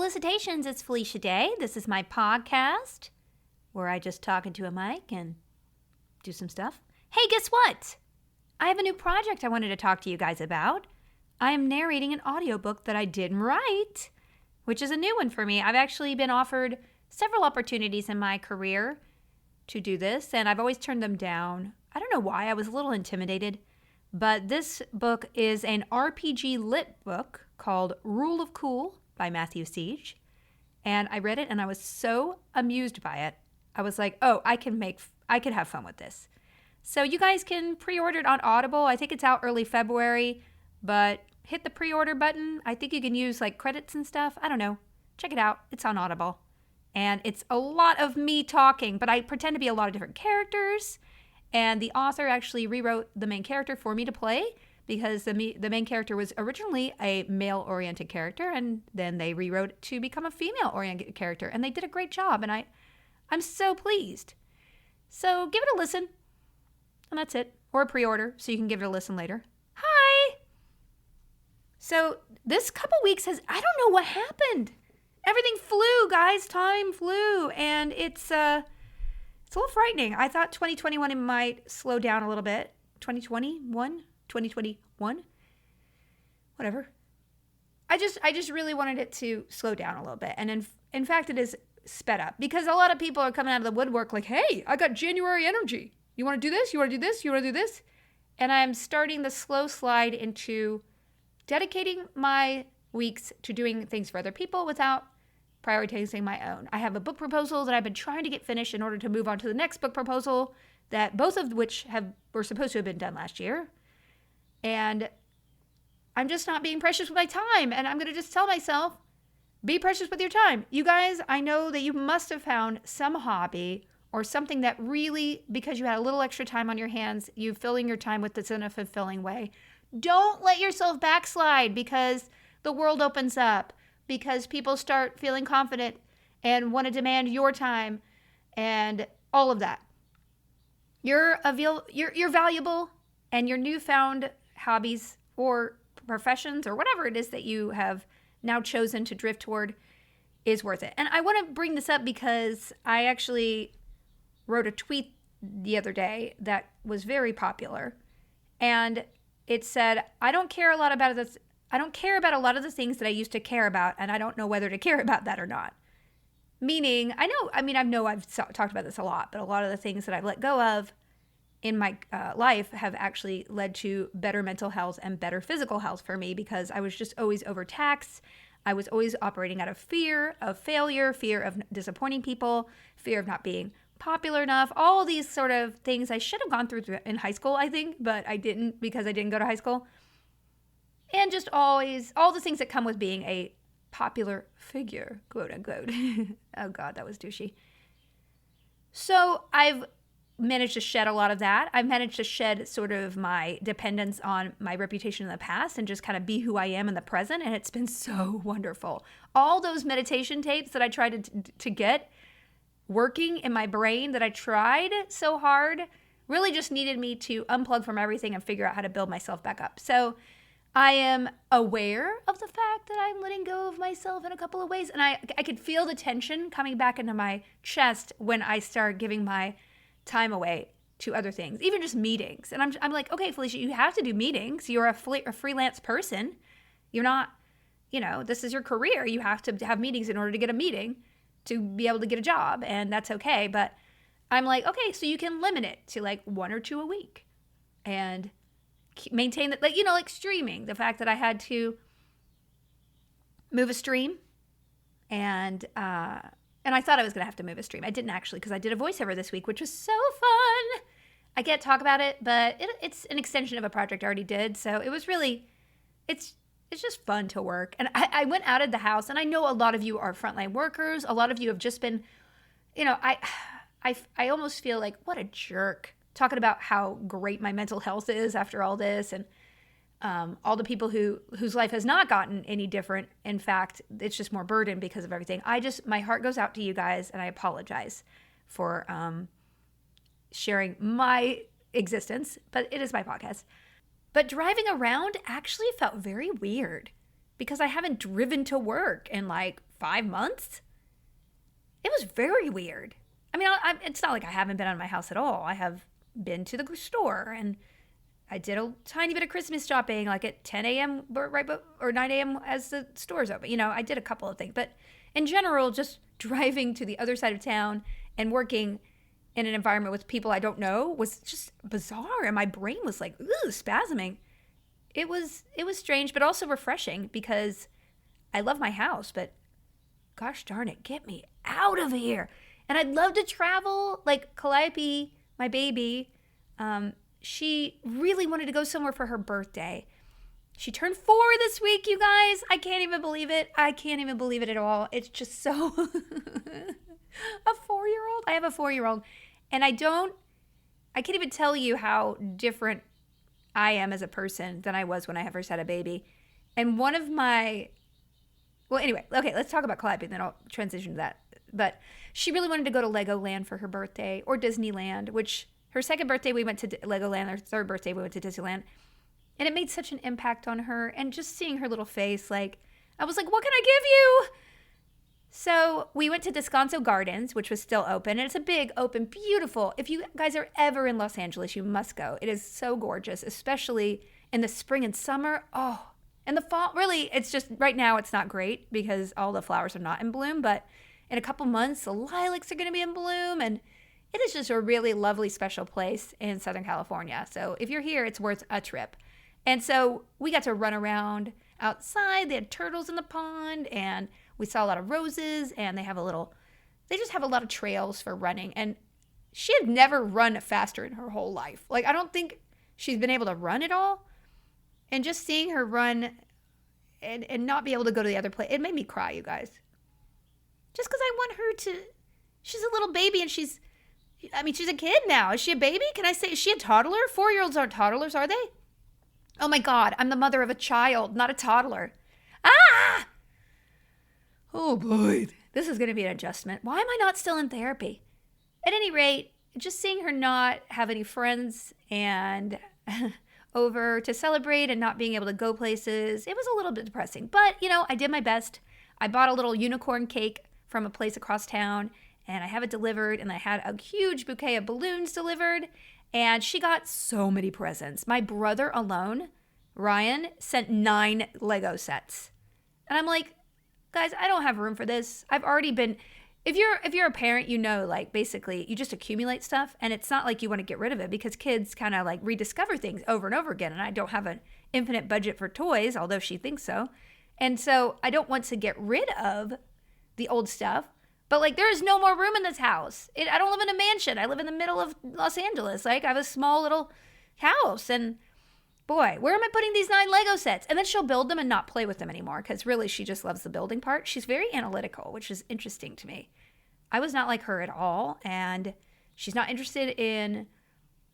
Felicitations, it's Felicia Day. This is my podcast where I just talk into a mic and do some stuff. Hey, guess what? I have a new project I wanted to talk to you guys about. I am narrating an audiobook that I didn't write, which is a new one for me. I've actually been offered several opportunities in my career to do this, and I've always turned them down. I don't know why. I was a little intimidated. But this book is an RPG lit book called Rule of Cool by Matthew Siege. And I read it and I was so amused by it. I was like, oh, I could have fun with this. So you guys can pre-order it on Audible. I think it's out early February, but hit the pre-order button. I think you can use like credits and stuff. I don't know. Check it out. It's on Audible. And it's a lot of me talking, but I pretend to be a lot of different characters. And the author actually rewrote the main character for me to play because the main character was originally a male-oriented character, and then they rewrote it to become a female-oriented character, and they did a great job, and I'm so pleased. So give it a listen, and that's it. Or a pre-order, so you can give it a listen later. Hi! So this couple weeks I don't know what happened. Everything flew, guys. Time flew, and it's a little frightening. I thought 2021 might slow down a little bit. 2021? Whatever. I just really wanted it to slow down a little bit. And in fact, it is sped up because a lot of people are coming out of the woodwork like, hey, I got January energy. You want to do this? You want to do this? You want to do this? And I'm starting the slow slide into dedicating my weeks to doing things for other people without prioritizing my own. I have a book proposal that I've been trying to get finished in order to move on to the next book proposal, that both of which were supposed to have been done last year. And I'm just not being precious with my time. And I'm going to just tell myself, be precious with your time. You guys, I know that you must have found some hobby or something that really, because you had a little extra time on your hands, you filling your time with this in a fulfilling way. Don't let yourself backslide because the world opens up, because people start feeling confident and want to demand your time and all of that. You're valuable, and your newfound hobbies or professions or whatever it is that you have now chosen to drift toward is worth it. And I want to bring this up because I actually wrote a tweet the other day that was very popular, and it said, I don't care about a lot of the things that I used to care about, and I don't know whether to care about that or not. Meaning, I know I've talked about this a lot, but a lot of the things that I've let go of in my life have actually led to better mental health and better physical health for me because I was just always overtaxed. I was always operating out of fear of failure, fear of disappointing people, fear of not being popular enough, all these sort of things I should have gone through in high school, I think, but I didn't because I didn't go to high school. And just always, all the things that come with being a popular figure, quote unquote. Oh God, that was douchey. So I've managed to shed a lot of that. I've managed to shed sort of my dependence on my reputation in the past and just kind of be who I am in the present. And it's been so wonderful. All those meditation tapes that I tried to get working in my brain, that I tried so hard, really just needed me to unplug from everything and figure out how to build myself back up. So I am aware of the fact that I'm letting go of myself in a couple of ways. And I could feel the tension coming back into my chest when I start giving my time away to other things, even just meetings. And I'm like, okay, Felicia, you have to do meetings. You're a freelance person. You're not, this is your career. You have to have meetings in order to get a meeting to be able to get a job. And that's okay. But I'm like, okay, so you can limit it to like 1 or 2 a week and maintain that, like streaming, the fact that I had to move a stream and I thought I was going to have to move a stream. I didn't actually, because I did a voiceover this week, which was so fun. I can't talk about it, but it's an extension of a project I already did. So it was really, it's just fun to work. And I went out of the house, and I know a lot of you are frontline workers. A lot of you have just been, I almost feel like, what a jerk, talking about how great my mental health is after all this, and all the people whose life has not gotten any different. In fact, it's just more burden because of everything. My heart goes out to you guys, and I apologize for sharing my existence, but it is my podcast. But driving around actually felt very weird because I haven't driven to work in like 5 months. It was very weird. I mean, it's not like I haven't been out of my house at all. I have been to the store, and I did a tiny bit of Christmas shopping, like at 10 a.m. or 9 a.m. as the stores open. I did a couple of things. But in general, just driving to the other side of town and working in an environment with people I don't know was just bizarre. And my brain was like, spasming. It was strange, but also refreshing because I love my house. But gosh darn it, get me out of here. And I'd love to travel. Like Calliope, my baby, she really wanted to go somewhere for her birthday. She turned 4 this week, you guys. I can't even believe it. I can't even believe it at all. It's just so... A 4-year-old? I have a 4-year-old. And I can't even tell you how different I am as a person than I was when I first had a baby. And one of my... Well, anyway, okay, let's talk about Calliope, then I'll transition to that. But she really wanted to go to Legoland for her birthday, or Disneyland, which her second birthday we went to Legoland, her third birthday we went to Disneyland. And it made such an impact on her. And just seeing her little face, like, I was like, what can I give you? So we went to Descanso Gardens, which was still open. And it's a big, open, beautiful. If you guys are ever in Los Angeles, you must go. It is so gorgeous, especially in the spring and summer. Oh, and the fall, really, it's just, right now it's not great because all the flowers are not in bloom. But in a couple months, the lilacs are going to be in bloom. And it is just a really lovely, special place in Southern California. So if you're here, it's worth a trip. And so we got to run around outside. They had turtles in the pond, and we saw a lot of roses, and they just have a lot of trails for running. And she had never run faster in her whole life. Like, I don't think she's been able to run at all. And just seeing her run and not be able to go to the other place, it made me cry, you guys. Just because I want her to, she's a little baby, and she's a kid now. Is she a baby? Can I say, is she a toddler? 4-year-olds aren't toddlers, are they? Oh my God, I'm the mother of a child, not a toddler. Ah! Oh boy, this is going to be an adjustment. Why am I not still in therapy? At any rate, just seeing her not have any friends and over to celebrate and not being able to go places, it was a little bit depressing. But, I did my best. I bought a little unicorn cake from a place across town, and I have it delivered, and I had a huge bouquet of balloons delivered. And she got so many presents. My brother alone, Ryan, sent 9 Lego sets. And I'm like, guys, I don't have room for this. I've already been, if you're a parent, like basically you just accumulate stuff, and it's not like you want to get rid of it because kids kind of like rediscover things over and over again. And I don't have an infinite budget for toys, although she thinks so. And so I don't want to get rid of the old stuff. But, like, there is no more room in this house. I don't live in a mansion. I live in the middle of Los Angeles. Like, I have a small little house. And, boy, where am I putting these 9 Lego sets? And then she'll build them and not play with them anymore because, really, she just loves the building part. She's very analytical, which is interesting to me. I was not like her at all. And she's not interested in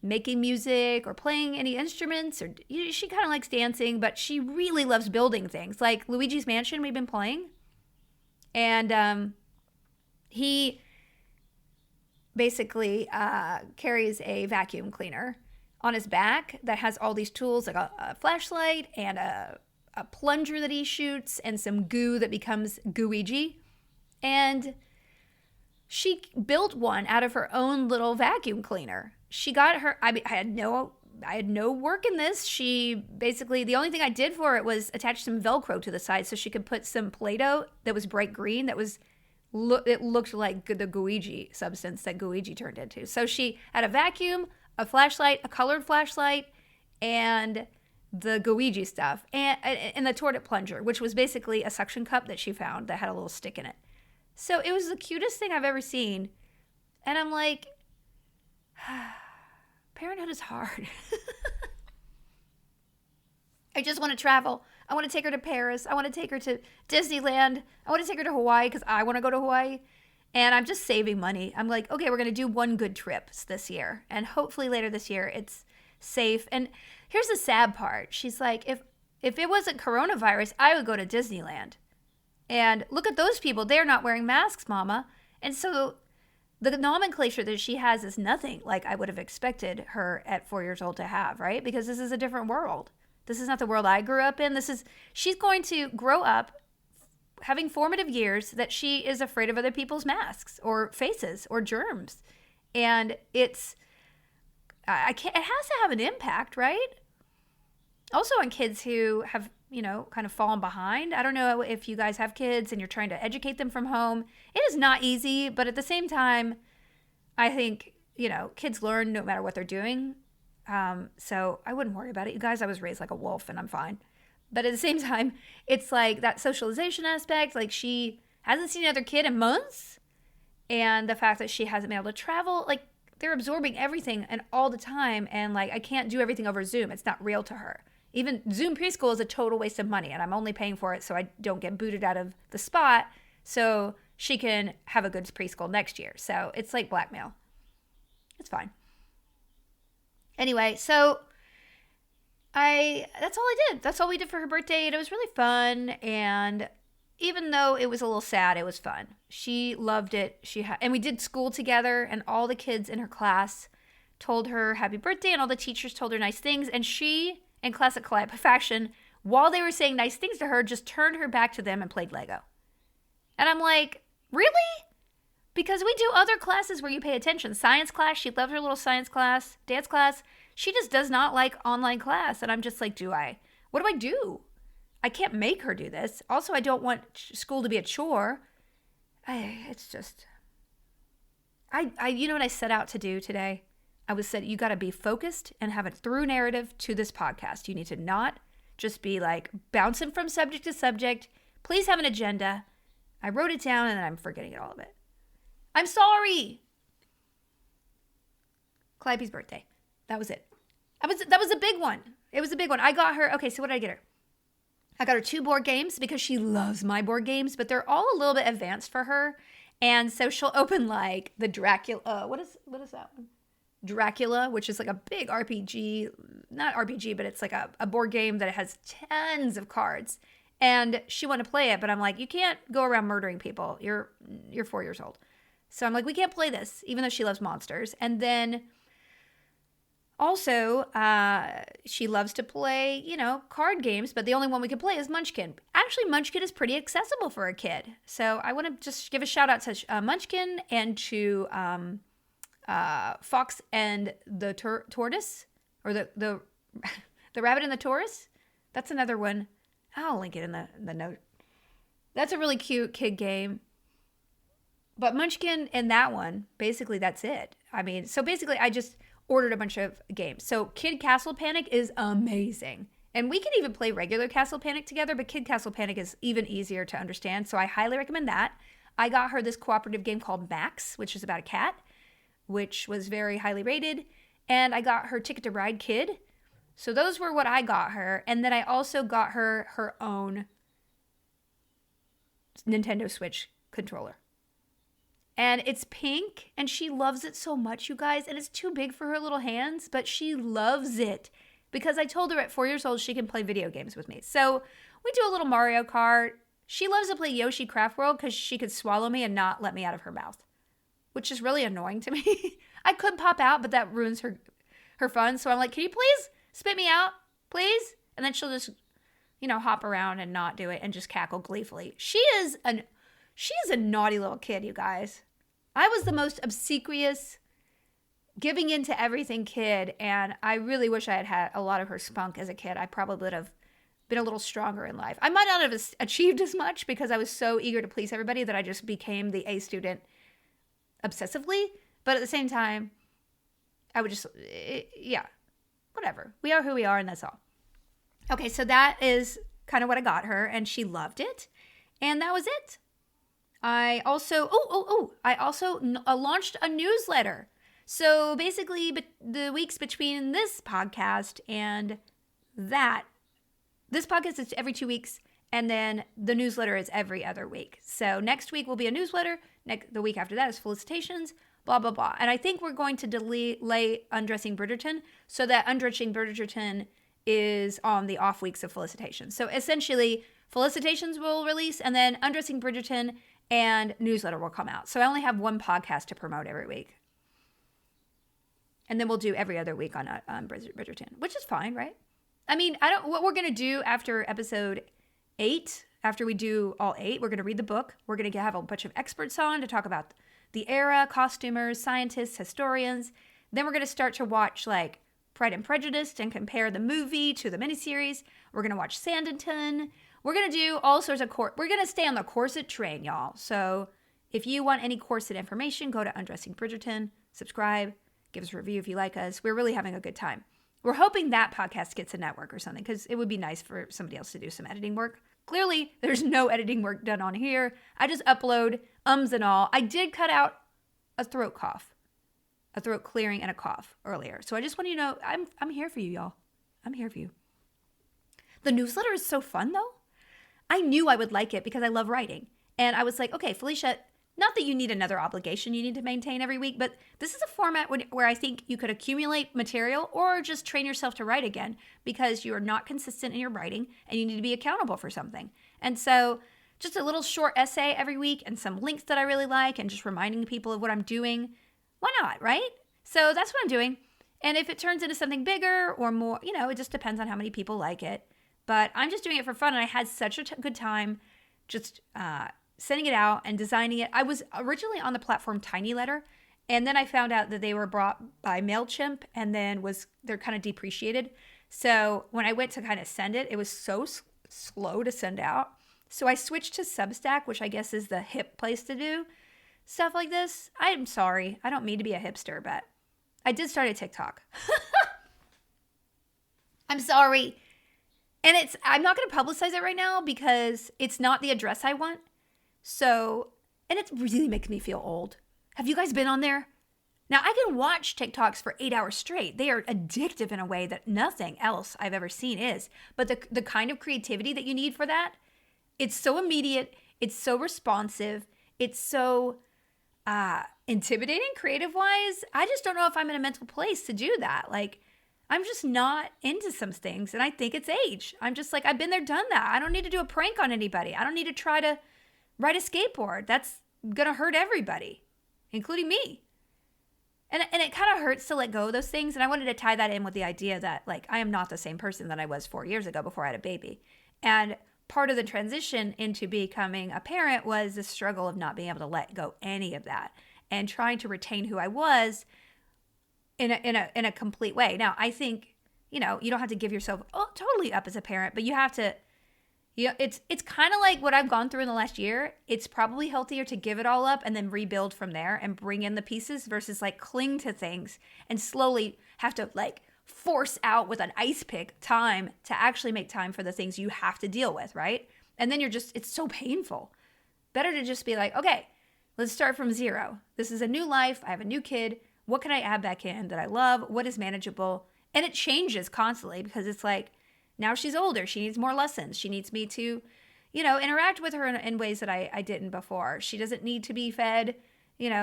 making music or playing any instruments. She kind of likes dancing, but she really loves building things. Like Luigi's Mansion we've been playing. And, he basically carries a vacuum cleaner on his back that has all these tools, like a flashlight and a plunger that he shoots and some goo that becomes gooigi. And she built one out of her own little vacuum cleaner. She got her, I had no work in this. She basically, the only thing I did for it was attach some Velcro to the side so she could put some Play-Doh that was bright green it looked like the gooigi substance that gooigi turned into. So she had a vacuum, a flashlight, a colored flashlight, and the gooigi stuff, and the toilet plunger, which was basically a suction cup that she found that had a little stick in it. So it was the cutest thing I've ever seen. And I'm like, parenthood is hard. I just want to travel. I want to take her to Paris. I want to take her to Disneyland. I want to take her to Hawaii because I want to go to Hawaii. And I'm just saving money. I'm like, okay, we're going to do one good trip this year. And hopefully later this year it's safe. And here's the sad part. She's like, if it wasn't coronavirus, I would go to Disneyland. And look at those people. They're not wearing masks, Mama. And so the nomenclature that she has is nothing like I would have expected her at 4 years old to have, right? Because this is a different world. This is not the world I grew up in. She's going to grow up having formative years that she is afraid of other people's masks or faces or germs. And it has to have an impact, right? Also on kids who have, kind of fallen behind. I don't know if you guys have kids and you're trying to educate them from home. It is not easy, but at the same time, I think, kids learn no matter what they're doing. So I wouldn't worry about it. You guys, I was raised like a wolf and I'm fine. But at the same time, it's like that socialization aspect. Like she hasn't seen another kid in months. And the fact that she hasn't been able to travel, like they're absorbing everything and all the time. And like, I can't do everything over Zoom. It's not real to her. Even Zoom preschool is a total waste of money, and I'm only paying for it so I don't get booted out of the spot so she can have a good preschool next year. So it's like blackmail. It's fine. Anyway, so that's all I did. That's all we did for her birthday, and it was really fun. And even though it was a little sad, it was fun. She loved it. And we did school together, and all the kids in her class told her happy birthday, and all the teachers told her nice things, and she, in classic Calliope fashion, while they were saying nice things to her, just turned her back to them and played Lego. And I'm like, really? Because we do other classes where you pay attention. Science class, she loved her little science class. Dance class, she just does not like online class. And I'm just like, what do I do? I can't make her do this. Also, I don't want school to be a chore. It's just, you know what I set out to do today? I said, you got to be focused and have a through narrative to this podcast. You need to not just be like bouncing from subject to subject. Please have an agenda. I wrote it down and then I'm forgetting all of it. I'm sorry. Calliope's birthday. That was it. That was a big one. It was a big one. I got her. Okay, so what did I get her? I got her 2 board games because she loves my board games, but they're all a little bit advanced for her. And so she'll open like the Dracula. What is that one? Dracula, which is like a big RPG, not RPG, but it's like a board game that has tons of cards. And she wanted to play it, but I'm like, you can't go around murdering people. You're 4 years old. So I'm like, we can't play this, even though she loves monsters. And then also, she loves to play, card games, but the only one we can play is Munchkin. Actually, Munchkin is pretty accessible for a kid. So I want to just give a shout out to Munchkin and to Fox and the Tortoise, or the Rabbit and the Tortoise. That's another one. I'll link it in the note. That's a really cute kid game. But Munchkin and that one, basically that's it. I mean, so basically I just ordered a bunch of games. So Kid Castle Panic is amazing. And we can even play regular Castle Panic together, but Kid Castle Panic is even easier to understand. So I highly recommend that. I got her this cooperative game called Max, which is about a cat, which was very highly rated. And I got her Ticket to Ride Kid. So those were what I got her. And then I also got her her own Nintendo Switch controller. And it's pink, and she loves it so much, you guys. And it's too big for her little hands, but she loves it. Because I told her at 4 years old she can play video games with me. So we do a little Mario Kart. She loves to play Yoshi Craft World because she could swallow me and not let me out of her mouth, which is really annoying to me. I could pop out, but that ruins her fun. So I'm like, can you please spit me out, please? And then she'll just, hop around and not do it and just cackle gleefully. She is a naughty little kid, you guys. I was the most obsequious, giving in to everything kid, and I really wish I had had a lot of her spunk as a kid. I probably would have been a little stronger in life. I might not have achieved as much because I was so eager to please everybody that I just became the A student obsessively. But at the same time, I would just, whatever. We are who we are, and that's all. Okay, so that is kind of what I got her, and she loved it, and that was it. I also, launched a newsletter. So basically, the weeks between this podcast and that, this podcast is every 2 weeks, and then the newsletter is every other week. So next week will be a newsletter. The week after that is felicitations, blah, blah, blah. And I think we're going to delay Undressing Bridgerton so that Undressing Bridgerton is on the off weeks of felicitations. So essentially, felicitations will release, and then Undressing Bridgerton and newsletter will come out. So I only have one podcast to promote every week. And then we'll do every other week on Bridgerton, which is fine, right? I mean, what we're going to do after episode 8 after we do all 8, we're going to read the book. We're going to have a bunch of experts on to talk about the era, costumers, scientists, historians. Then we're going to start to watch like Pride and Prejudice and compare the movie to the miniseries. We're going to watch Sanditon. We're going to do all sorts of we're going to stay on the corset train, y'all. So if you want any corset information, go to Undressing Bridgerton, subscribe, give us a review if you like us. We're really having a good time. We're hoping that podcast gets a network or something, because it would be nice for somebody else to do some editing work. Clearly, there's no editing work done on here. I just upload ums and all. I did cut out a throat cough, a throat clearing and a cough earlier. So I just want you to know I'm here for you, y'all. I'm here for you. The newsletter is so fun, though. I knew I would like it because I love writing. And I was like, okay, Felicia, not that you need another obligation you need to maintain every week, but this is a format where I think you could accumulate material or just train yourself to write again, because you are not consistent in your writing and you need to be accountable for something. And so just a little short essay every week and some links that I really like and just reminding people of what I'm doing. Why not, right? So that's what I'm doing. And if it turns into something bigger or more, it just depends on how many people like it. But I'm just doing it for fun, and I had such a good time just sending it out and designing it. I was originally on the platform TinyLetter, and then I found out that they were bought by MailChimp, and then they're kind of depreciated. So when I went to kind of send it, it was so slow to send out. So I switched to Substack, which I guess is the hip place to do stuff like this. I'm sorry. I don't mean to be a hipster, but I did start a TikTok. I'm sorry. And I'm not going to publicize it right now because it's not the address I want. So, and it really makes me feel old. Have you guys been on there? Now, I can watch TikToks for 8 hours straight. They are addictive in a way that nothing else I've ever seen is. But the kind of creativity that you need for that, it's so immediate. It's so responsive. It's so intimidating creative-wise. I just don't know if I'm in a mental place to do that. Like, I'm just not into some things, and I think it's age. I'm just like, I've been there, done that. I don't need to do a prank on anybody. I don't need to try to ride a skateboard. That's going to hurt everybody, including me. And it kind of hurts to let go of those things, and I wanted to tie that in with the idea that, like, I am not the same person that I was 4 years ago before I had a baby. And part of the transition into becoming a parent was the struggle of not being able to let go any of that and trying to retain who I was in a complete way. Now, I think, you don't have to give yourself totally up as a parent, but you have to, it's kind of like what I've gone through in the last year. It's probably healthier to give it all up and then rebuild from there and bring in the pieces versus like cling to things and slowly have to like force out with an ice pick time to actually make time for the things you have to deal with, right? And then it's so painful. Better to just be like, okay, let's start from zero. This is a new life. I have a new kid. What can I add back in that I love? What is manageable? And it changes constantly because it's like, now she's older. She needs more lessons. She needs me to, interact with her in ways that I didn't before. She doesn't need to be fed.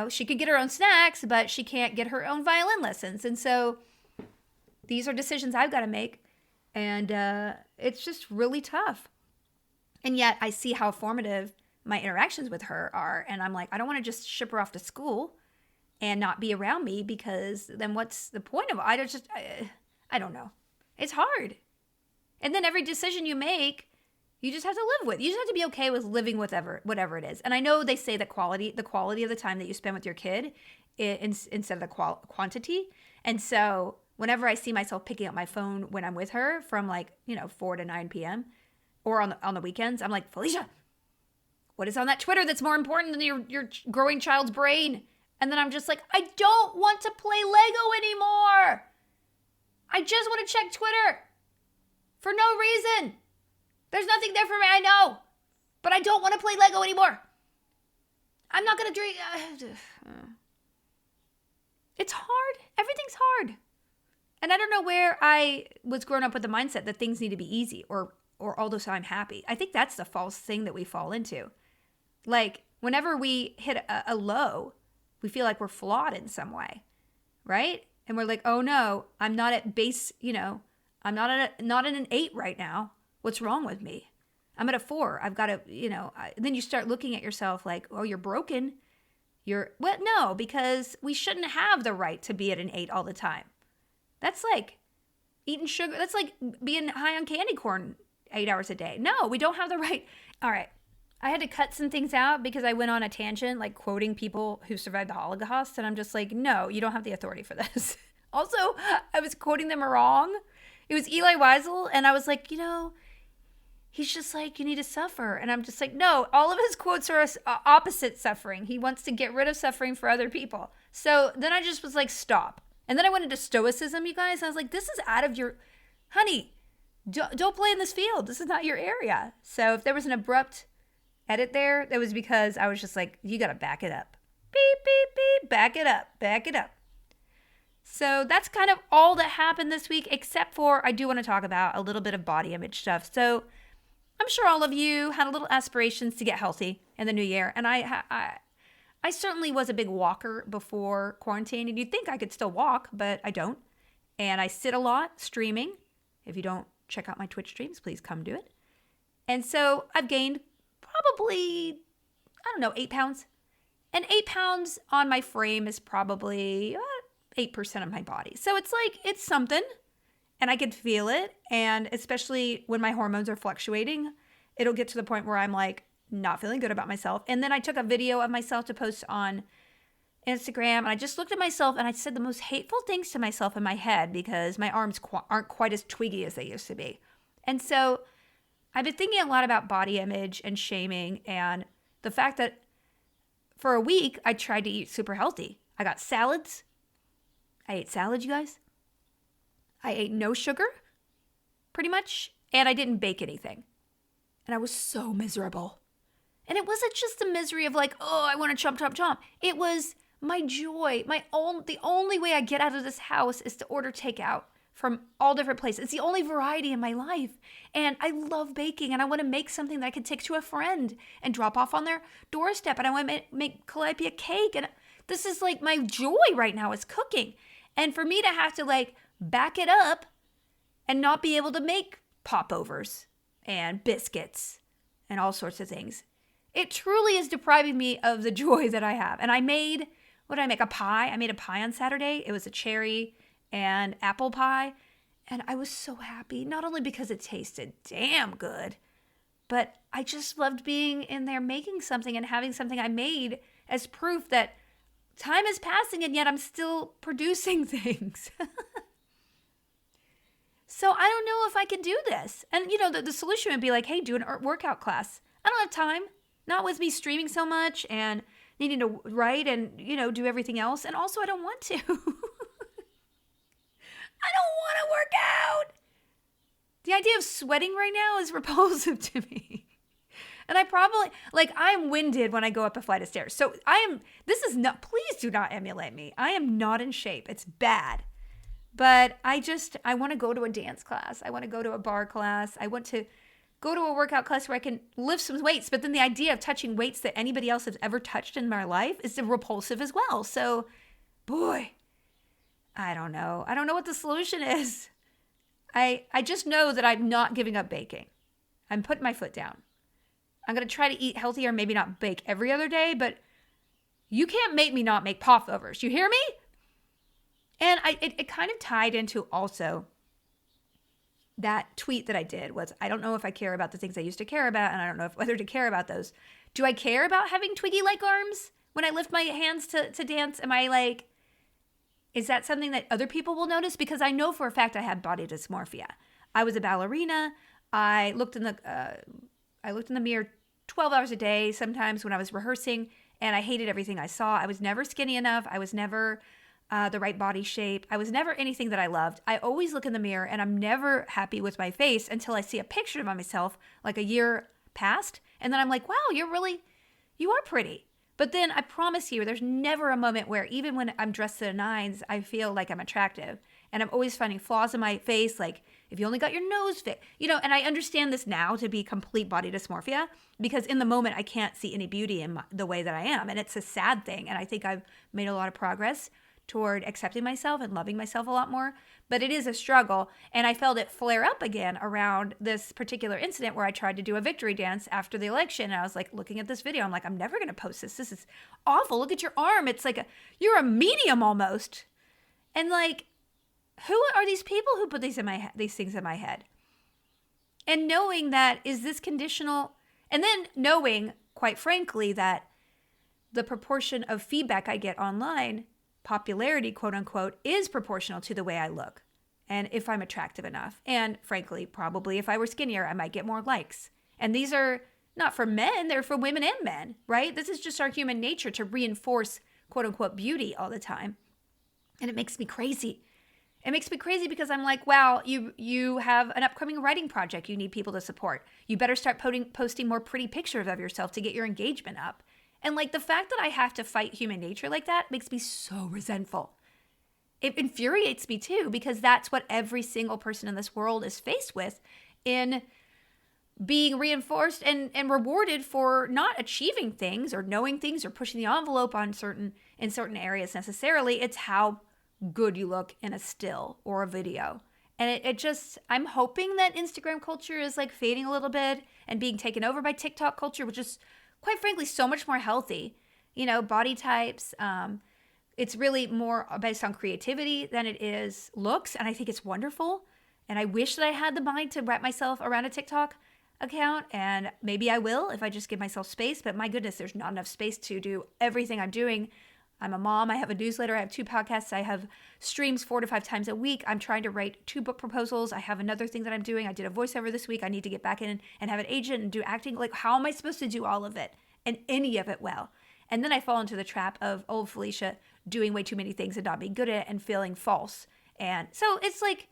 She could get her own snacks, but she can't get her own violin lessons. And so these are decisions I've got to make. And it's just really tough. And yet I see how formative my interactions with her are. And I'm like, I don't want to just ship her off to school and not be around me, because then what's the point of it? I don't know. It's hard. And then every decision you make, you just have to live with. You just have to be okay with living with whatever it is. And I know they say that the quality of the time that you spend with your kid instead of the quantity. And so whenever I see myself picking up my phone when I'm with her from 4 to 9 p.m. or on the weekends, I'm like, Felicia, what is on that Twitter that's more important than your growing child's brain? And then I'm just like, I don't want to play Lego anymore. I just want to check Twitter for no reason. There's nothing there for me, I know. But I don't want to play Lego anymore. I'm not going to drink. It's hard. Everything's hard. And I don't know where I was growing up with the mindset that things need to be easy or all the time happy. I think that's the false thing that we fall into. Like, whenever we hit a low, we feel like we're flawed in some way, right? And we're like, oh no, I'm not at base, I'm not at an 8 right now. What's wrong with me? I'm at a 4. I've got to, then you start looking at yourself like, oh, you're broken. No, because we shouldn't have the right to be at an 8 all the time. That's like eating sugar. That's like being high on candy corn 8 hours a day. No, we don't have the right. All right. I had to cut some things out because I went on a tangent, like quoting people who survived the Holocaust. And I'm just like, no, you don't have the authority for this. Also, I was quoting them wrong. It was Eli Wiesel. And I was like, he's just like, you need to suffer. And I'm just like, no, all of his quotes are opposite suffering. He wants to get rid of suffering for other people. So then I just was like, stop. And then I went into stoicism, you guys. I was like, this is out of your, honey, don't play in this field. This is not your area. So if there was an abrupt edit there, that was because I was just like, you got to back it up. Beep, beep, beep. Back it up. Back it up. So that's kind of all that happened this week, except for I do want to talk about a little bit of body image stuff. So I'm sure all of you had a little aspirations to get healthy in the new year. And I certainly was a big walker before quarantine. And you'd think I could still walk, but I don't. And I sit a lot streaming. If you don't check out my Twitch streams, please come do it. And so I've gained probably, 8 pounds. And 8 pounds on my frame is probably 8% of my body. So it's something. And I could feel it. And especially when my hormones are fluctuating, it'll get to the point where I'm like not feeling good about myself. And then I took a video of myself to post on Instagram. And I just looked at myself and I said the most hateful things to myself in my head because my arms aren't quite as twiggy as they used to be. And so I've been thinking a lot about body image and shaming and the fact that for a week I tried to eat super healthy. I got salads. I ate salad, you guys. I ate no sugar, pretty much, and I didn't bake anything. And I was so miserable. And it wasn't just the misery of like, oh, I want to chomp, chomp, chomp. It was my joy. The only way I get out of this house is to order takeout from all different places. It's the only variety in my life. And I love baking, and I want to make something that I could take to a friend and drop off on their doorstep. And I want to make calliope cake. And this is like my joy right now is cooking. And for me to have to like back it up and not be able to make popovers and biscuits and all sorts of things, it truly is depriving me of the joy that I have. And what did I make? A pie. I made a pie on Saturday. It was a cherry and apple pie. And I was so happy, not only because it tasted damn good, but I just loved being in there making something and having something I made as proof that time is passing and yet I'm still producing things. So I don't know if I can do this. And, the solution would be like, hey, do an workout class. I don't have time. Not with me streaming so much and needing to write and, do everything else. And also, I don't want to. I don't want to work out. The idea of sweating right now is repulsive to me. And I'm winded when I go up a flight of stairs. So please do not emulate me. I am not in shape. It's bad. But I want to go to a dance class. I want to go to a bar class. I want to go to a workout class where I can lift some weights. But then the idea of touching weights that anybody else has ever touched in my life is repulsive as well. So, boy, I don't know. I don't know what the solution is. I just know that I'm not giving up baking. I'm putting my foot down. I'm going to try to eat healthier, maybe not bake every other day, but you can't make me not make popovers. You hear me? And it kind of tied into also that tweet that I did was, I don't know if I care about the things I used to care about, and I don't know whether to care about those. Do I care about having twiggy-like arms when I lift my hands to dance? Am I like, is that something that other people will notice? Because I know for a fact I had body dysmorphia. I was a ballerina. I looked in the mirror 12 hours a day sometimes when I was rehearsing, and I hated everything I saw. I was never skinny enough. I was never the right body shape. I was never anything that I loved. I always look in the mirror and I'm never happy with my face until I see a picture of myself like a year past. And then I'm like, wow, you are pretty. But then I promise you, there's never a moment where even when I'm dressed to the nines, I feel like I'm attractive. And I'm always finding flaws in my face. Like if you only got your nose fit, and I understand this now to be complete body dysmorphia because in the moment I can't see any beauty in the way that I am. And it's a sad thing. And I think I've made a lot of progress toward accepting myself and loving myself a lot more. But it is a struggle. And I felt it flare up again around this particular incident where I tried to do a victory dance after the election. And I was like looking at this video. I'm like, I'm never going to post this. This is awful. Look at your arm. It's like you're a medium almost. And like, who are these people who put these things in my head? And knowing that, is this conditional? And then knowing, quite frankly, that the proportion of feedback I get online, popularity, quote unquote, is proportional to the way I look and if I'm attractive enough. And frankly, probably if I were skinnier, I might get more likes. And these are not for men, they're for women and men, right? This is just our human nature to reinforce, quote unquote, beauty all the time. And it makes me crazy. It makes me crazy because I'm like, wow, you have an upcoming writing project you need people to support. You better start posting more pretty pictures of yourself to get your engagement up. And like the fact that I have to fight human nature like that makes me so resentful. It infuriates me too, because that's what every single person in this world is faced with in being reinforced and rewarded for not achieving things or knowing things or pushing the envelope in certain areas necessarily. It's how good you look in a still or a video. And it just, I'm hoping that Instagram culture is like fading a little bit and being taken over by TikTok culture, which is quite frankly so much more healthy. You know, body types, it's really more based on creativity than it is looks. And I think it's wonderful. And I wish that I had the mind to wrap myself around a TikTok account. And maybe I will if I just give myself space. But my goodness, there's not enough space to do everything I'm doing. I'm a mom. I have a newsletter. I have 2 podcasts. I have streams 4 to 5 times a week. I'm trying to write 2 book proposals. I have another thing that I'm doing. I did a voiceover this week. I need to get back in and have an agent and do acting. Like, how am I supposed to do all of it and any of it well? And then I fall into the trap of old Felicia doing way too many things and not being good at it and feeling false. And so it's like,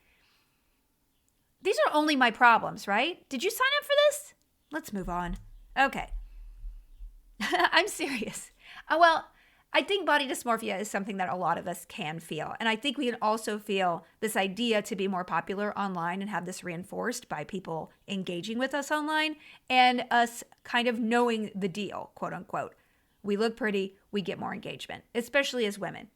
these are only my problems, right? Did you sign up for this? Let's move on. Okay. I'm serious. Well, I think body dysmorphia is something that a lot of us can feel. And I think we can also feel this idea to be more popular online and have this reinforced by people engaging with us online and us kind of knowing the deal, quote unquote. We look pretty, we get more engagement, especially as women.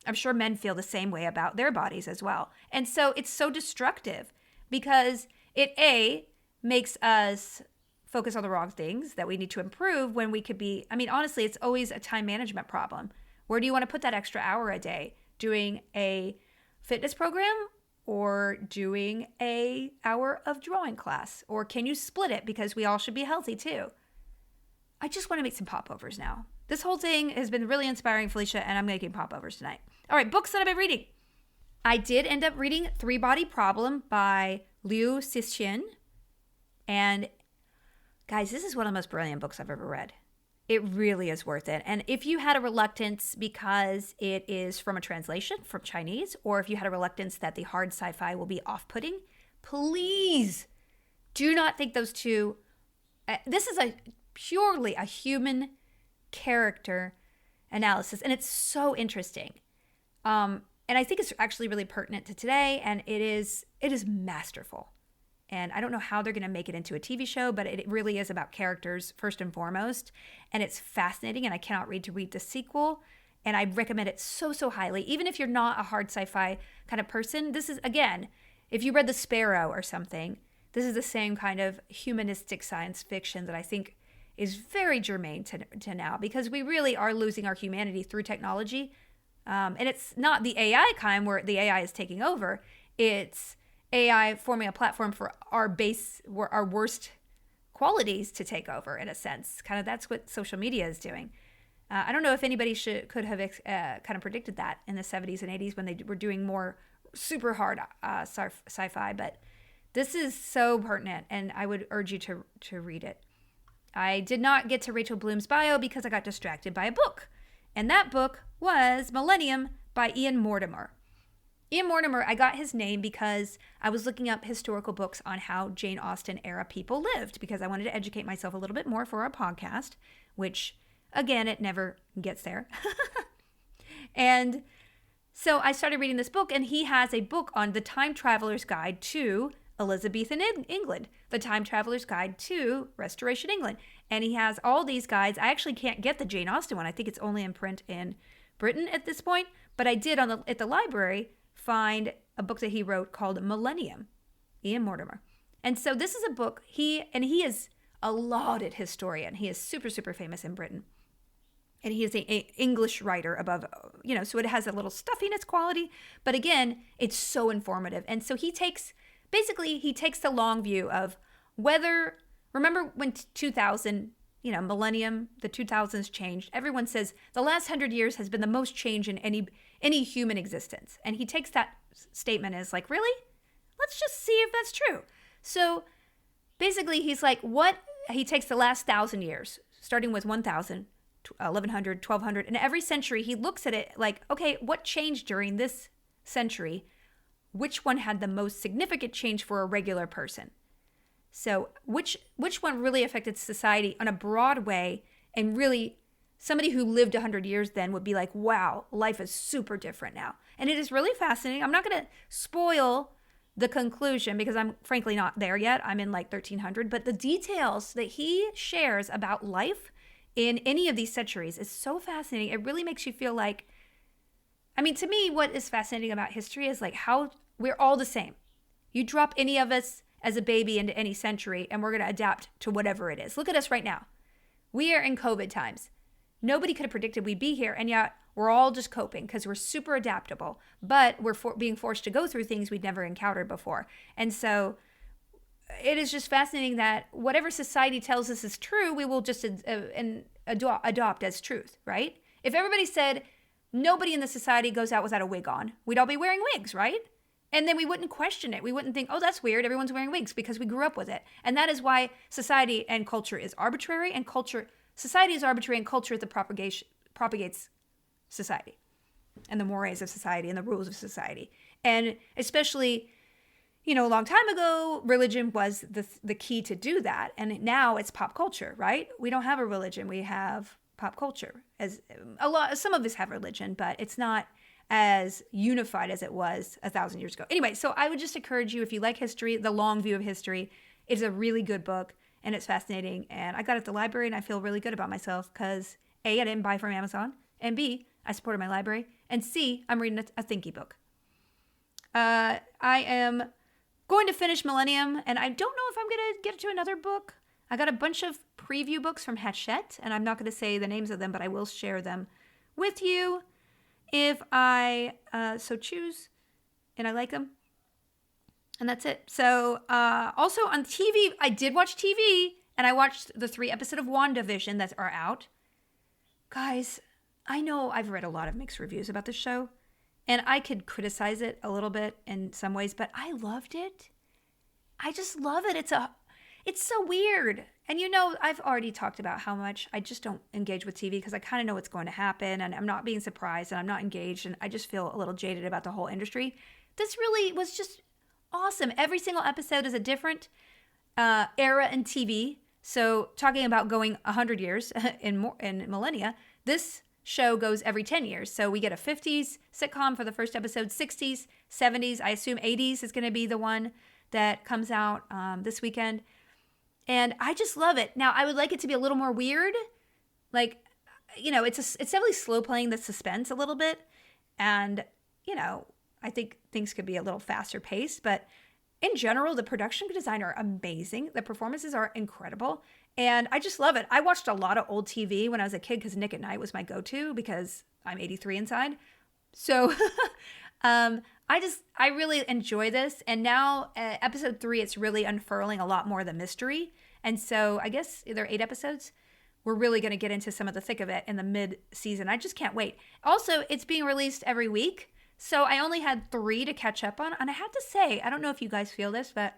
I'm sure men feel the same way about their bodies as well. And so it's so destructive because it, A, makes us focus on the wrong things that we need to improve when we could be, I mean, honestly, it's always a time management problem. Where do you want to put that extra hour a day? Doing a fitness program or doing a hour of drawing class? Or can you split it because we all should be healthy too? I just want to make some popovers now. This whole thing has been really inspiring, Felicia, and I'm making popovers tonight. All right, books that I've been reading. I did end up reading Three Body Problem by Liu Cixin. And guys, this is one of the most brilliant books I've ever read. It really is worth it. And if you had a reluctance because it is from a translation from Chinese, or if you had a reluctance that the hard sci-fi will be off-putting, please do not think those two. This is purely a human character analysis, and it's so interesting. And I think it's actually really pertinent to today, and it is masterful. And I don't know how they're going to make it into a TV show, but it really is about characters first and foremost. And it's fascinating, and I cannot wait to read the sequel. And I recommend it so, so highly. Even if you're not a hard sci-fi kind of person, this is, again, if you read The Sparrow or something, this is the same kind of humanistic science fiction that I think is very germane to now, because we really are losing our humanity through technology. And it's not the AI kind where the AI is taking over. It's AI forming a platform for our worst qualities to take over, in a sense. Kind of that's what social media is doing. I don't know if anybody could have kind of predicted that in the 70s and 80s when they were doing more super hard sci-fi, but this is so pertinent, and I would urge you to read it. I did not get to Rachel Bloom's bio because I got distracted by a book, and that book was Millennium by Ian Mortimer. Ian Mortimer, I got his name because I was looking up historical books on how Jane Austen era people lived, because I wanted to educate myself a little bit more for our podcast, which, again, it never gets there. And so I started reading this book, and he has a book on the Time Traveler's Guide to Elizabethan England, the Time Traveler's Guide to Restoration England. And he has all these guides. I actually can't get the Jane Austen one. I think it's only in print in Britain at this point. But I did at the library find a book that he wrote called Millennium, Ian Mortimer. And so this is a book, he is a lauded historian. He is super, super famous in Britain. And he is an English writer above, so it has a little stuffiness quality. But again, it's so informative. And so he takes the long view of whether Remember when 2000, Millennium, the 2000s changed. Everyone says the last 100 years has been the most change in any human existence. And he takes that statement as like, really? Let's just see if that's true. So basically he's like, he takes the last 1,000 years, starting with 1,000, 1,100, 1,200, and every century he looks at it like, okay, what changed during this century? Which one had the most significant change for a regular person? So which one really affected society on a broad way, and really somebody who lived 100 years then would be like, wow, life is super different now. And it is really fascinating. I'm not going to spoil the conclusion because I'm frankly not there yet. I'm in like 1300, but the details that he shares about life in any of these centuries is so fascinating. It really makes you feel like, to me, what is fascinating about history is like how we're all the same. You drop any of us as a baby into any century and we're going to adapt to whatever it is. Look at us right now. We are in COVID times. Nobody could have predicted we'd be here, and yet we're all just coping because we're super adaptable, but we're being forced to go through things we'd never encountered before. And so it is just fascinating that whatever society tells us is true, we will just adopt as truth, right? If everybody said nobody in the society goes out without a wig on, we'd all be wearing wigs, right? And then we wouldn't question it. We wouldn't think, oh, that's weird. Everyone's wearing wigs, because we grew up with it. And that is why society and culture is arbitrary, and society is arbitrary, and culture is the propagates society and the mores of society and the rules of society. And especially, a long time ago, religion was the key to do that. And now it's pop culture, right? We don't have a religion. We have pop culture. Some of us have religion, but it's not as unified as it was 1,000 years ago. Anyway, so I would just encourage you, if you like history, The Long View of History, it's a really good book and it's fascinating. And I got it at the library and I feel really good about myself because A, I didn't buy from Amazon, and B, I supported my library, and C, I'm reading a thinky book. I am going to finish Millennium, and I don't know if I'm going to get to another book. I got a bunch of preview books from Hachette, and I'm not going to say the names of them, but I will share them with you if I so choose, and I like them. And that's it. So also on TV, I did watch TV, and I watched the 3 episodes of WandaVision that are out. Guys, I know I've read a lot of mixed reviews about this show, and I could criticize it a little bit in some ways, but I loved it. I just love it. It's so weird. And I've already talked about how much I just don't engage with TV because I kind of know what's going to happen, and I'm not being surprised, and I'm not engaged, and I just feel a little jaded about the whole industry. This really was just awesome. Every single episode is a different era in TV. So talking about going 100 years in millennia, this show goes every 10 years. So we get a 50s sitcom for the first episode, 60s, 70s. I assume 80s is going to be the one that comes out this weekend. And I just love it. Now, I would like it to be a little more weird. Like, it's definitely slow playing the suspense a little bit. And, I think things could be a little faster paced. But in general, the production design are amazing. The performances are incredible. And I just love it. I watched a lot of old TV when I was a kid because Nick at Night was my go-to because I'm 83 inside. So I really enjoy this. And now episode 3, it's really unfurling a lot more of the mystery. And so I guess there are 8 episodes. We're really going to get into some of the thick of it in the mid-season. I just can't wait. Also, it's being released every week. So I only had 3 to catch up on. And I have to say, I don't know if you guys feel this, but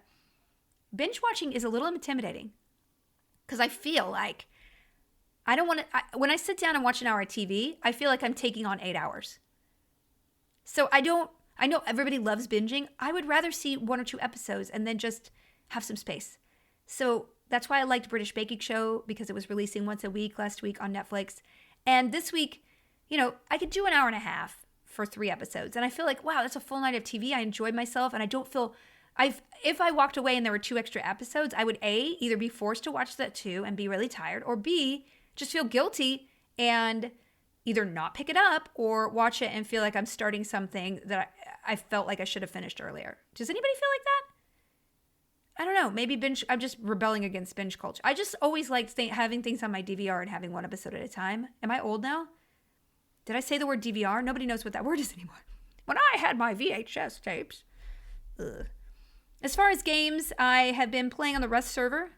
binge watching is a little intimidating. Because I feel like I don't want to, when I sit down and watch an hour of TV, I feel like I'm taking on 8 hours. So I know everybody loves binging. I would rather see 1 or 2 episodes and then just have some space. So that's why I liked British Baking Show, because it was releasing once a week last week on Netflix. And this week, I could do an hour and a half for 3 episodes. And I feel like, wow, that's a full night of TV. I enjoyed myself, and I don't feel, if I walked away and there were 2 extra episodes, I would A, either be forced to watch that 2 and be really tired, or B, just feel guilty and either not pick it up or watch it and feel like I'm starting something that I felt like I should have finished earlier. Does anybody feel like that? I don't know. Maybe I'm just rebelling against binge culture. I just always liked having things on my DVR and having 1 episode at a time. Am I old now? Did I say the word DVR? Nobody knows what that word is anymore. When I had my VHS tapes. Ugh. As far as games, I have been playing on the Rust server.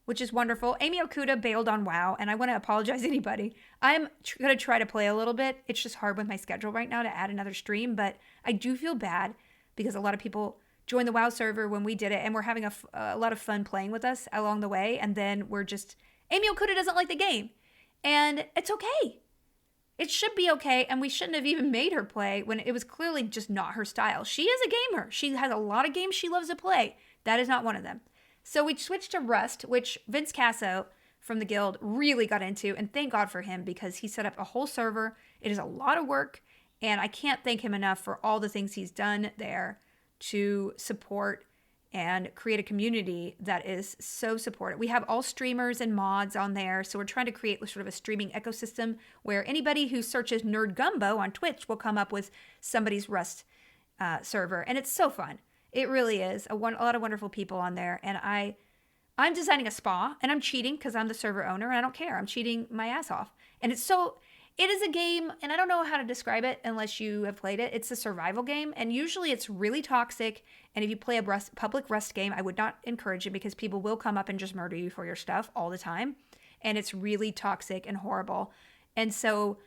which is wonderful. Amy Okuda bailed on WoW, and I want to apologize to anybody. I'm going to try to play a little bit. It's just hard with my schedule right now to add another stream, but I do feel bad because a lot of people joined the WoW server when we did it, and we're having a lot of fun playing with us along the way, and then Amy Okuda doesn't like the game, and it's okay. It should be okay, and we shouldn't have even made her play when it was clearly just not her style. She is a gamer. She has a lot of games she loves to play. That is not one of them. So we switched to Rust, which Vince Casso from the guild really got into, and thank God for him because he set up a whole server. It is a lot of work, and I can't thank him enough for all the things he's done there to support and create a community that is so supportive. We have all streamers and mods on there, so we're trying to create sort of a streaming ecosystem where anybody who searches Nerd Gumbo on Twitch will come up with somebody's Rust server, and it's so fun. It really is. A lot of wonderful people on there. And I'm designing a spa, and I'm cheating because I'm the server owner, and I don't care. I'm cheating my ass off. And it is a game, and I don't know how to describe it unless you have played it. It's a survival game, and usually it's really toxic. And if you play a public Rust game, I would not encourage it because people will come up and just murder you for your stuff all the time. And it's really toxic and horrible. And so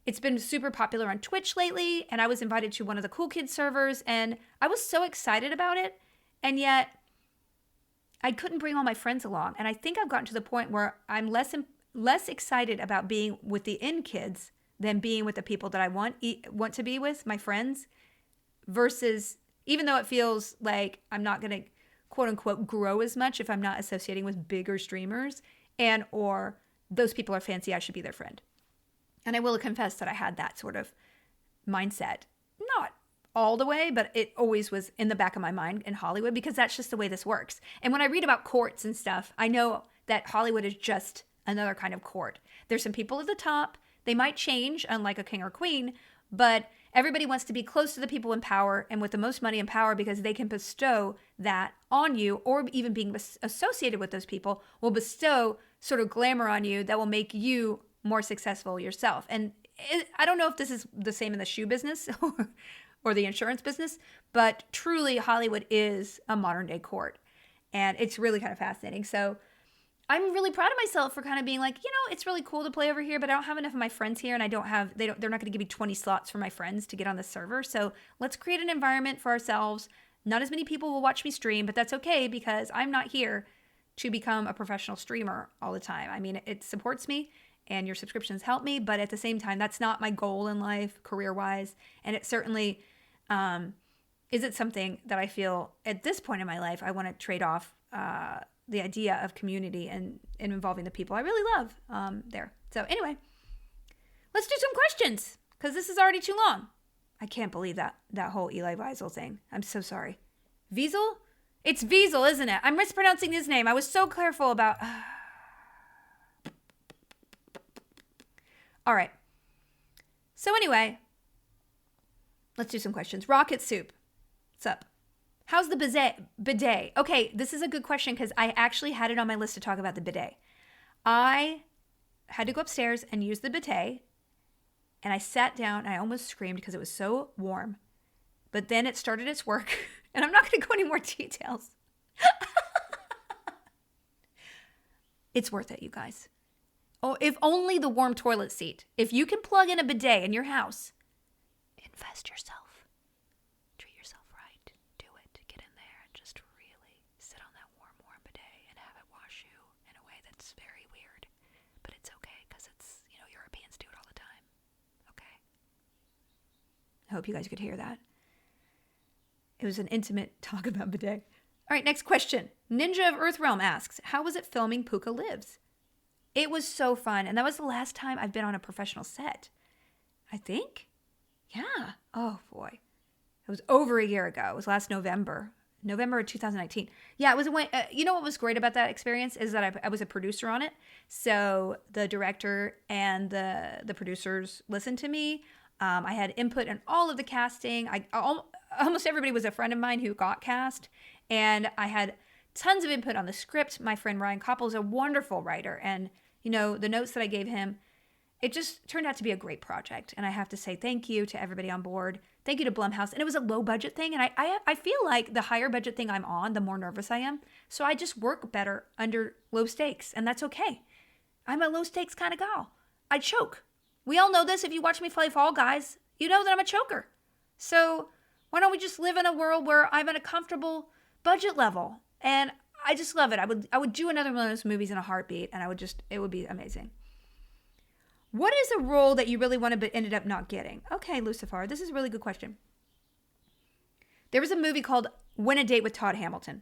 it's been super popular on Twitch lately, and I was invited to one of the Cool Kids servers, and I was so excited about it, and yet I couldn't bring all my friends along. And I think I've gotten to the point where I'm less excited about being with the kids than being with the people that I want to be with, my friends, versus even though it feels like I'm not going to quote unquote grow as much if I'm not associating with bigger streamers or those people are fancy, I should be their friend. And I will confess that I had that sort of mindset. Not all the way, but it always was in the back of my mind in Hollywood because that's just the way this works. And when I read about courts and stuff, I know that Hollywood is just another kind of court. There's some people at the top. They might change, unlike a king or queen, but everybody wants to be close to the people in power and with the most money and power because they can bestow that on you, or even being associated with those people will bestow sort of glamour on you that will make you more successful yourself. And I don't know if this is the same in the shoe business or the insurance business, but truly Hollywood is a modern day court. And it's really kind of fascinating. So I'm really proud of myself for kind of being like, it's really cool to play over here, but I don't have enough of my friends here, and they're not going to give me 20 slots for my friends to get on the server. So let's create an environment for ourselves. Not as many people will watch me stream, but that's okay because I'm not here to become a professional streamer all the time. I mean, it supports me and your subscriptions help me, but at the same time, that's not my goal in life, career-wise. And it certainly isn't something that I feel at this point in my life I want to trade off the idea of community and involving the people I really love there. So anyway, let's do some questions because this is already too long. I can't believe that whole Eli Wiesel thing. I'm so sorry. Wiesel? It's Wiesel, isn't it? I'm mispronouncing his name. I was so careful about... All right. So anyway, let's do some questions. Rocket Soup. What's up? How's the bidet? Okay, this is a good question because I actually had it on my list to talk about the bidet. I had to go upstairs and use the bidet, and I sat down and I almost screamed because it was so warm. But then it started its work, and I'm not going to go into more details. It's worth it, you guys. Oh, if only the warm toilet seat. If you can plug in a bidet in your house, invest yourself. Treat yourself right. Do it. Get in there and just really sit on that warm bidet and have it wash you in a way that's very weird. But it's okay because it's, Europeans do it all the time. Okay? I hope you guys could hear that. It was an intimate talk about bidet. All right, next question. Ninja of Earthrealm asks, how was it filming Puka Lives? It was so fun, and that was the last time I've been on a professional set. I think? Yeah. Oh, boy. It was over a year ago. It was last November of 2019. Yeah, it was you know what was great about that experience is that I was a producer on it. So the director and the producers listened to me. I had input in all of the casting. Almost everybody was a friend of mine who got cast, and I had tons of input on the script. My friend Ryan Koppel is a wonderful writer, and the notes that I gave him it just turned out to be a great project. And I have to say thank you to everybody on board. Thank you to Blumhouse. And it was a low budget thing. And I feel like the higher budget thing I'm on, the more nervous I am. So I just work better under low stakes. And that's okay. I'm a low stakes kind of gal. I choke. We all know this. If you watch me play Fall Guys, you know that I'm a choker. So why don't we just live in a world where I'm at a comfortable budget level? And I just love it. I would do another one of those movies in a heartbeat. And it would be amazing. What is a role that you really wanted but ended up not getting? Okay, Lucifer, this is a really good question. There was a movie called Win a Date with Todd Hamilton.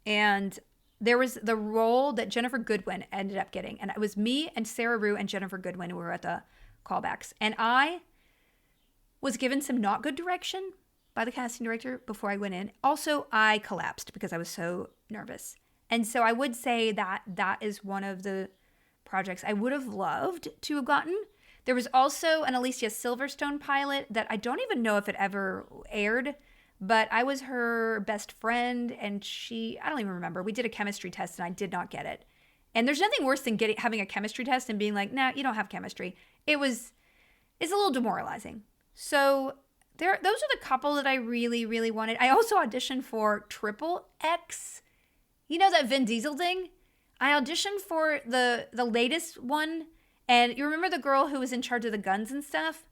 And there was the role that Jennifer Goodwin ended up getting. And it was me and Sarah Rue and Jennifer Goodwin who were at the callbacks. And I was given some not good direction by the casting director before I went in. Also, I collapsed because I was so nervous. And so I would say that that is one of the projects I would have loved to have gotten. There was also an Alicia Silverstone pilot that I don't even know if it ever aired, but I was her best friend and I don't even remember. We did a chemistry test and I did not get it. And there's nothing worse than having a chemistry test and being like, nah, you don't have chemistry. It's a little demoralizing. So those are the couple that I really, really wanted. I also auditioned for Triple X. You know that Vin Diesel thing? I auditioned for the latest one, and you remember the girl who was in charge of the guns and stuff?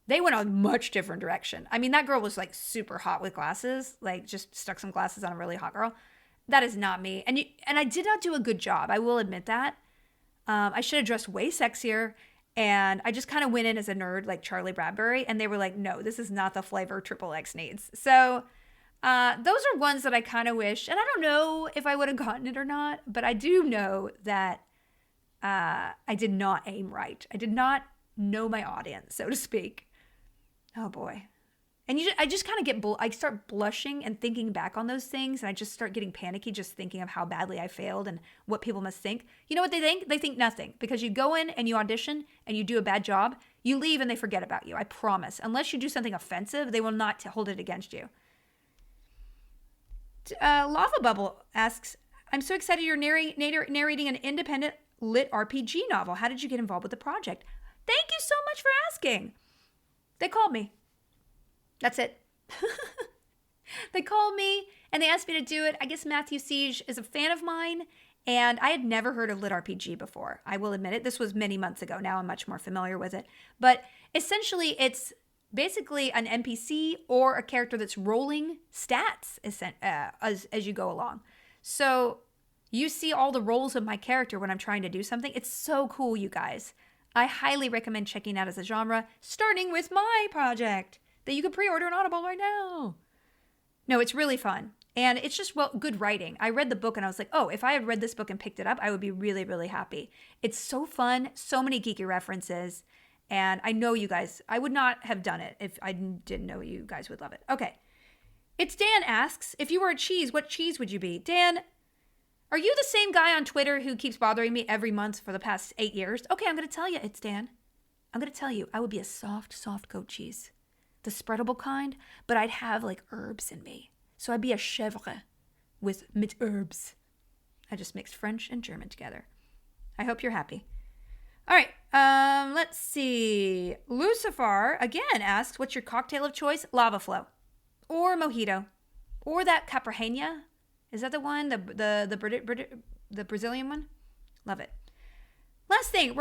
They went a much different direction. I mean, that girl was like super hot with glasses, like just stuck some glasses on a really hot girl. That is not me. And I did not do a good job. I will admit that. I should have dressed way sexier, and I just kind of went in as a nerd like Charlie Bradbury, and they were like, no, this is not the flavor Triple X needs. So those are ones that I kind of wish, and I don't know if I would have gotten it or not, but I do know that I did not aim right. I did not know my audience, so to speak. Oh boy. And I just kind of I start blushing and thinking back on those things, and I just start getting panicky just thinking of how badly I failed and what people must think. You know what they think? They think nothing, because you go in and you audition and you do a bad job, you leave and they forget about you. I promise. Unless you do something offensive, they will not hold it against you. Lava Bubble asks, I'm so excited you're narrating an independent lit RPG novel. How did you get involved with the project? Thank you so much for asking. They called me. That's it. They called me and they asked me to do it. I guess Matthew Siege is a fan of mine, and I had never heard of lit RPG before. I will admit it. This was many months ago. Now I'm much more familiar with it. But essentially, it's basically an NPC or a character that's rolling stats as you go along. So you see all the rolls of my character when I'm trying to do something. It's so cool, you guys. I highly recommend checking out as a genre, starting with my project that you can pre-order on Audible right now. No, it's really fun. And it's just, good writing. I read the book and I was like, oh, if I had read this book and picked it up, I would be really, really happy. It's so fun. So many geeky references. And I know you guys, I would not have done it if I didn't know you guys would love it. Okay. It's Dan asks, if you were a cheese, what cheese would you be? Dan, are you the same guy on Twitter who keeps bothering me every month for the past 8 years? Okay, I'm going to tell you, it's Dan. I'm going to tell you, I would be a soft goat cheese. The spreadable kind, but I'd have like herbs in me. So I'd be a chèvre mit herbs. I just mixed French and German together. I hope you're happy. All right, let's see. Lucifer again asks, what's your cocktail of choice? Lava Flow or mojito or that Caprahenia. Is that the one? The Brazilian one? Love it. Last thing,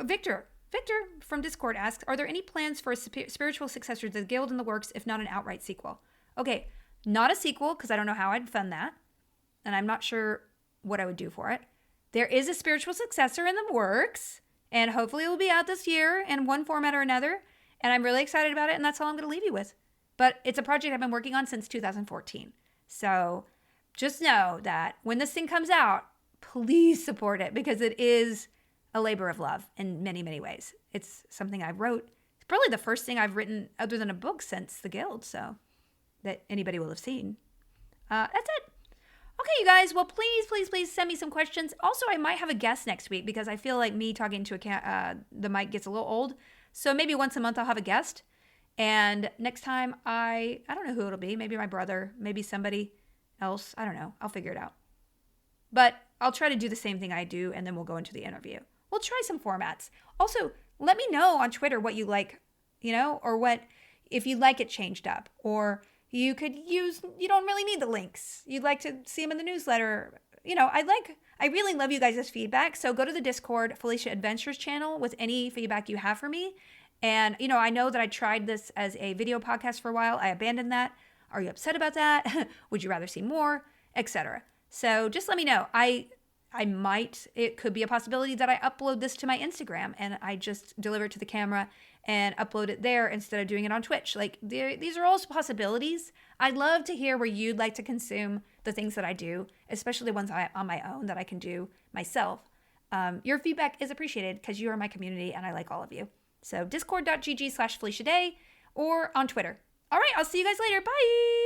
Victor from Discord asks, are there any plans for a spiritual successor to the Guild in the works, if not an outright sequel? Okay, not a sequel, because I don't know how I'd fund that, and I'm not sure what I would do for it. There is a spiritual successor in the works, and hopefully it will be out this year in one format or another, and I'm really excited about it, and that's all I'm going to leave you with. But it's a project I've been working on since 2014. So just know that when this thing comes out, please support it, because it is a labor of love in many, many ways. It's something I wrote. It's probably the first thing I've written other than a book since the Guild, so that anybody will have seen. That's it. Okay, you guys. Well, please send me some questions. Also, I might have a guest next week, because I feel like me talking to the mic gets a little old. So maybe once a month I'll have a guest. And next time I don't know who it'll be. Maybe my brother, maybe somebody else. I don't know. I'll figure it out. But I'll try to do the same thing I do, and then we'll go into the interview. we'll try some formats. Also, let me know on Twitter what you like, or what, if you like it changed up, or you don't really need the links. You'd like to see them in the newsletter. I really love you guys' feedback. So go to the Discord, Felicia Adventures channel, with any feedback you have for me. And, I know that I tried this as a video podcast for a while. I abandoned that. Are you upset about that? Would you rather see more, etc.? So just let me know. It could be a possibility that I upload this to my Instagram and I just deliver it to the camera and upload it there instead of doing it on Twitch. Like, these are all possibilities. I'd love to hear where you'd like to consume the things that I do, especially the ones on my own that I can do myself. Your feedback is appreciated because you are my community and I like all of you. So discord.gg/FeliciaDay or on Twitter. All right, I'll see you guys later. Bye.